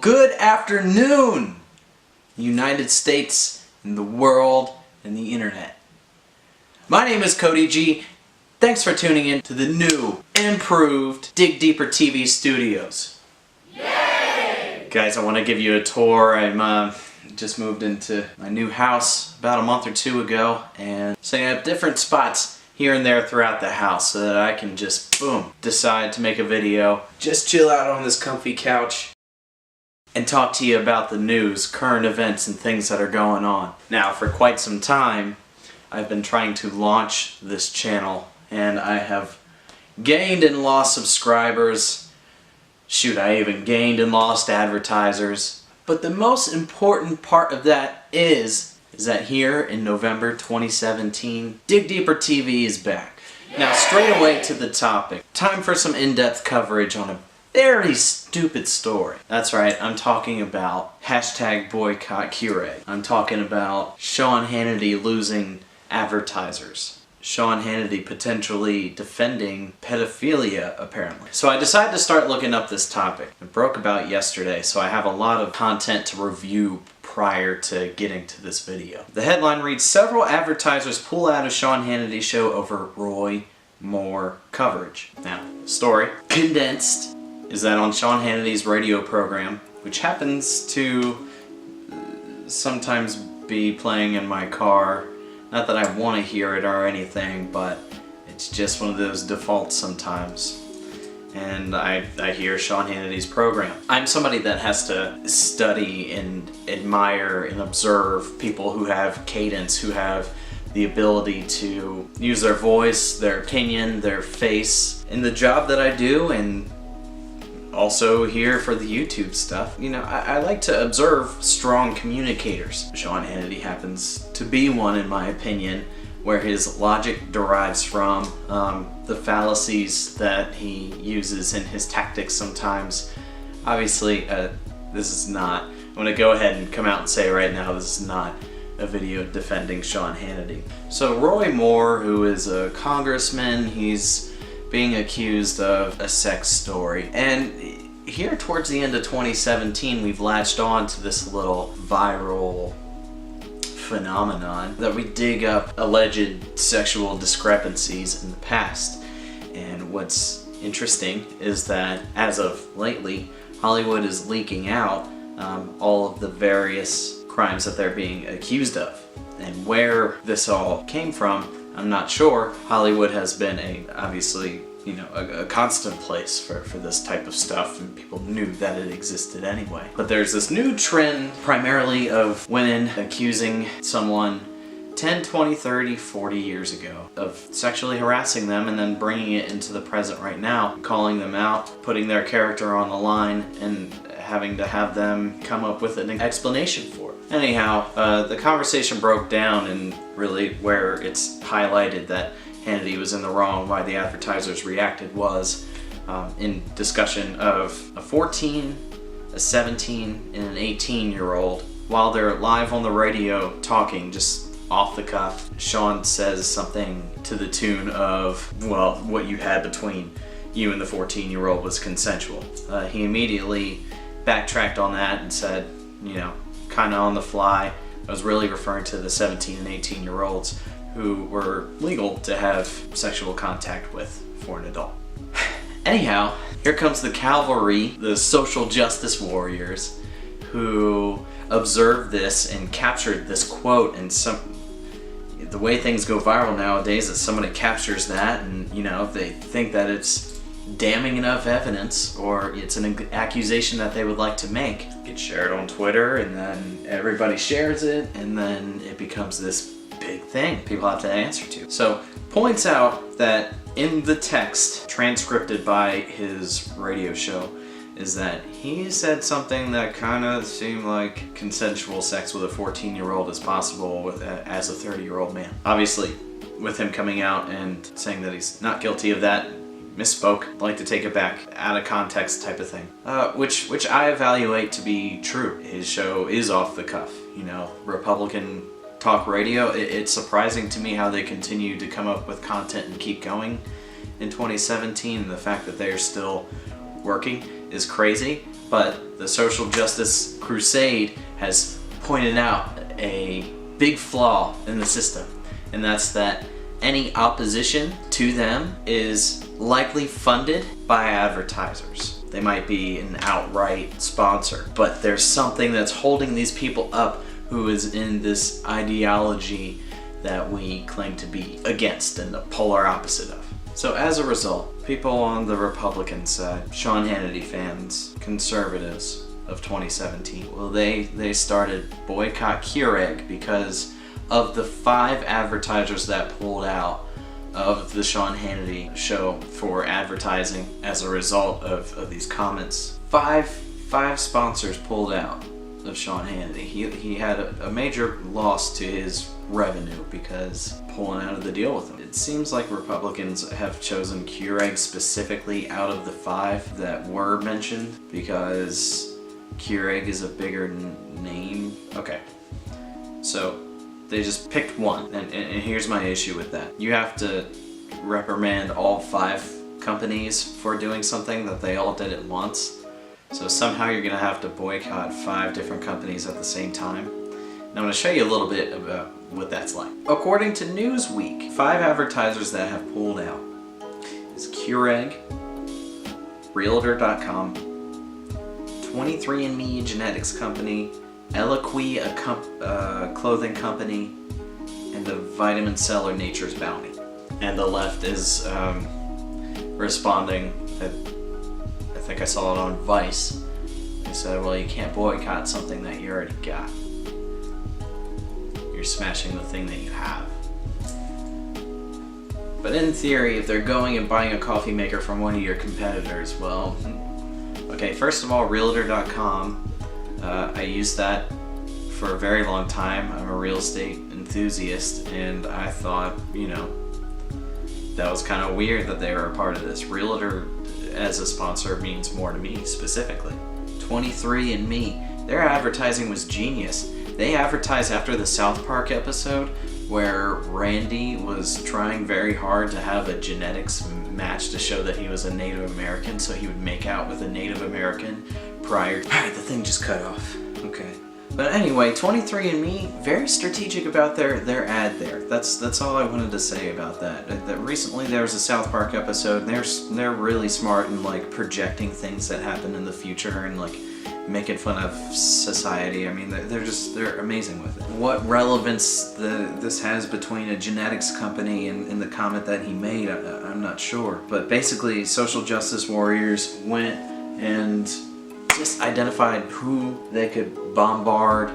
good afternoon, United States and the world and the internet. My name is Cody G. Thanks for tuning in to the new, improved Dig Deeper TV studios. Yay! Guys, I want to give you a tour. I'm just moved into my new house about a month or two ago, and setting up different spots here and there throughout the house so that I can just, boom, decide to make a video, just chill out on this comfy couch, and talk to you about the news, current events, and things that are going on. Now, for quite some time, I've been trying to launch this channel, and I have gained and lost subscribers. Shoot, I even gained and lost advertisers. But the most important part of that is that here in November 2017, Dig Deeper TV is back. Now, straight away to the topic. Time for some in-depth coverage on a very stupid story. That's right, I'm talking about hashtag boycott Keurig. I'm talking about Sean Hannity losing advertisers. Sean Hannity potentially defending pedophilia, apparently. So I decided to start looking up this topic. It broke about yesterday, so I have a lot of content to review prior to getting to this video. The headline reads, several advertisers pull out of Sean Hannity Show over Roy Moore coverage. Now, the story, condensed, is that on Sean Hannity's radio program, which happens to sometimes be playing in my car. Not that I want to hear it or anything, but it's just one of those defaults sometimes. And I hear Sean Hannity's program. I'm somebody that has to study and admire and observe people who have cadence, who have the ability to use their voice, their opinion, their face in the job that I do, and also here for the YouTube stuff. You know, I like to observe strong communicators. Sean Hannity happens to be one, in my opinion, where his logic derives from the fallacies that he uses in his tactics sometimes. Obviously, this is not, I'm going to go ahead and come out and say right now, this is not a video defending Sean Hannity. So Roy Moore, who is a congressman, he's being accused of a sex story. And here towards the end of 2017, we've latched on to this little viral phenomenon that we dig up alleged sexual discrepancies in the past. And what's interesting is that as of lately, Hollywood is leaking out all of the various crimes that they're being accused of. And where this all came from, I'm not sure. Hollywood has been obviously, you know, a constant place for this type of stuff, and people knew that it existed anyway. But there's this new trend primarily of women accusing someone 10, 20, 30, 40 years ago of sexually harassing them, and then bringing it into the present right now, calling them out, putting their character on the line, and having to have them come up with an explanation for it. Anyhow, the conversation broke down, and really where it's highlighted that Hannity was in the wrong, why the advertisers reacted was in discussion of a 14, a 17, and an 18-year-old. While they're live on the radio talking, just off the cuff, Sean says something to the tune of, well, what you had between you and the 14-year-old was consensual. He immediately backtracked on that and said, you know, kind of on the fly, I was really referring to the 17 and 18-year-olds who were legal to have sexual contact with for an adult. Anyhow, here comes the cavalry, the social justice warriors, who observed this and captured this quote. And the way things go viral nowadays is somebody captures that, and you know, if they think that it's damning enough evidence or it's an accusation that they would like to make, it gets shared on Twitter, and then everybody shares it, and then it becomes this big thing people have to answer to. So points out that in the text transcribed by his radio show is that he said something that kind of seemed like consensual sex with a 14-year-old is possible as a 30-year-old man. Obviously, with him coming out and saying that he's not guilty of that, misspoke, like to take it back, out of context type of thing, which I evaluate to be true. His show is off the cuff, you know, Republican talk radio. It's surprising to me how they continue to come up with content and keep going in 2017, and the fact that they're still working is crazy, but the social justice crusade has pointed out a big flaw in the system, and that's that any opposition to them is likely funded by advertisers. They might be an outright sponsor, but there's something that's holding these people up who is in this ideology that we claim to be against and the polar opposite of. So as a result, people on the Republican side, Sean Hannity fans, conservatives of 2017, well, they started boycott Keurig because of the 5 advertisers that pulled out of the Sean Hannity Show for advertising as a result of these comments. Five sponsors pulled out of Sean Hannity. He had a major loss to his revenue because pulling out of the deal with him. It seems like Republicans have chosen Keurig specifically out of the 5 that were mentioned because Keurig is a bigger name. Okay, so they just picked one, and here's my issue with that. You have to reprimand all 5 companies for doing something that they all did at once. So somehow you're gonna have to boycott 5 different companies at the same time. And I'm gonna show you a little bit about what that's like. According to Newsweek, 5 advertisers that have pulled out is Keurig, Realtor.com, 23andMe genetics company, Eloquii, a clothing company, and the vitamin seller Nature's Bounty. And the left is responding. I think I saw it on Vice. They said, well, you can't boycott something that you already got. You're smashing the thing that you have. But in theory, if they're going and buying a coffee maker from one of your competitors, well, okay, first of all, Realtor.com, I used that for a very long time. I'm a real estate enthusiast, and I thought, that was kind of weird that they were a part of this. Realtor as a sponsor means more to me specifically. 23andMe, their advertising was genius. They advertised after the South Park episode where Randy was trying very hard to have a genetics match to show that he was a Native American, so he would make out with a Native American prior. Alright, the thing just cut off. Okay. But anyway, 23andMe, very strategic about their ad there. That's all I wanted to say about that. That recently there was a South Park episode, and they're really smart in like projecting things that happen in the future and like making fun of society. I mean, they're amazing with it. What relevance this has between a genetics company and the comment that he made, I'm not sure. But basically, social justice warriors went and just identified who they could bombard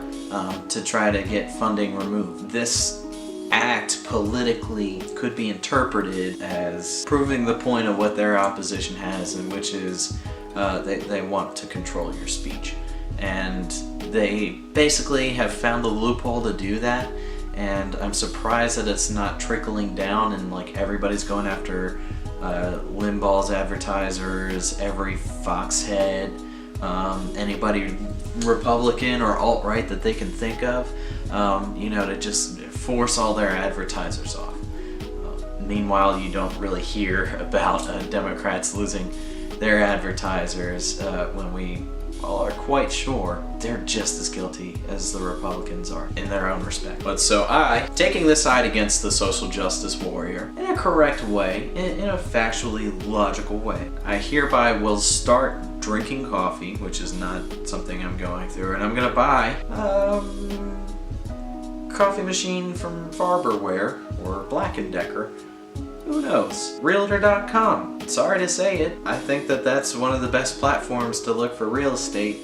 to try to get funding removed. This act politically could be interpreted as proving the point of what their opposition has, and which is they want to control your speech. And they basically have found the loophole to do that, and I'm surprised that it's not trickling down and like everybody's going after Limbaugh's advertisers, every Foxhead, anybody Republican or alt-right that they can think of, to just force all their advertisers off. Meanwhile, you don't really hear about Democrats losing their advertisers when we all are quite sure they're just as guilty as the Republicans are in their own respect. But so I, taking this side against the social justice warrior in a correct way, in a factually logical way, I hereby will start drinking coffee, which is not something I'm going through, and I'm gonna buy coffee machine from Farberware or Black & Decker. Who knows? Realtor.com. Sorry to say it. I think that that's one of the best platforms to look for real estate.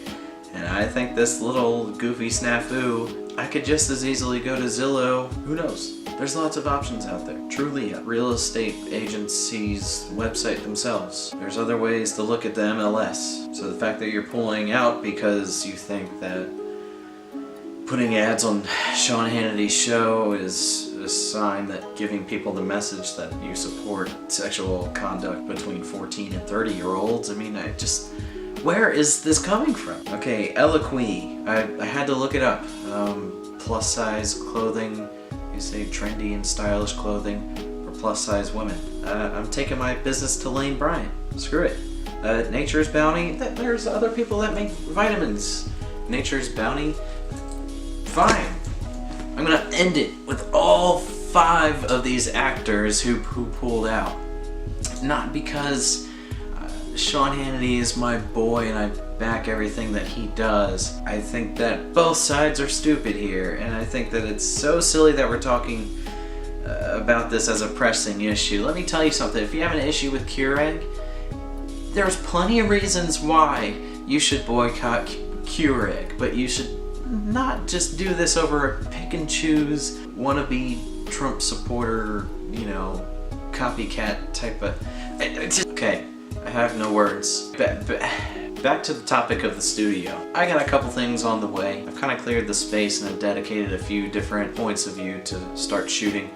And I think this little goofy snafu, I could just as easily go to Zillow. Who knows? There's lots of options out there. Truly, real estate agencies' website themselves. There's other ways to look at the MLS. So the fact that you're pulling out because you think that putting ads on Sean Hannity's show is a sign that giving people the message that you support sexual conduct between 14 and 30-year-olds. I mean, where is this coming from? Okay, Eloquii. I had to look it up. Plus size clothing. You say trendy and stylish clothing for plus size women. I'm taking my business to Lane Bryant. Screw it. Nature's Bounty, there's other people that make vitamins. Nature's Bounty, fine. I'm gonna end it with all 5 of these actors who pulled out. Not because Sean Hannity is my boy and I back everything that he does. I think that both sides are stupid here, and I think that it's so silly that we're talking about this as a pressing issue. Let me tell you something, if you have an issue with Keurig, there's plenty of reasons why you should boycott Keurig, but you should not just do this over a pick and choose wannabe Trump supporter, you know, copycat type of... Okay, I have no words. Back to the topic of the studio. I got a couple things on the way. I've kind of cleared the space and I've dedicated a few different points of view to start shooting.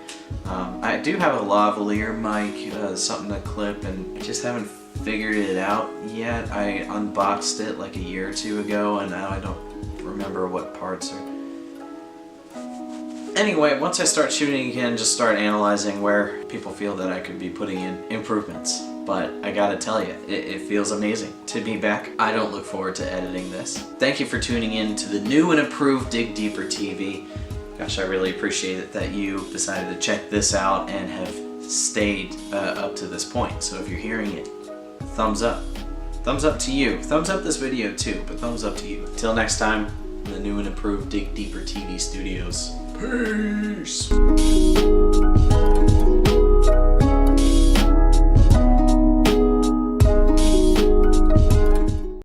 I do have a lavalier mic, something to clip, and I just haven't figured it out yet. I unboxed it like a year or 2 ago and now I don't remember what parts are. Anyway, once I start shooting again, just start analyzing where people feel that I could be putting in improvements. But I gotta tell you, it feels amazing to be back. I don't look forward to editing this. Thank you for tuning in to the new and improved Dig Deeper TV. Gosh, I really appreciate it that you decided to check this out and have stayed up to this point. So if you're hearing it, thumbs up. Thumbs up to you. Thumbs up this video too, but thumbs up to you. Till next time, in the new and improved Dig Deeper TV studios. Peace!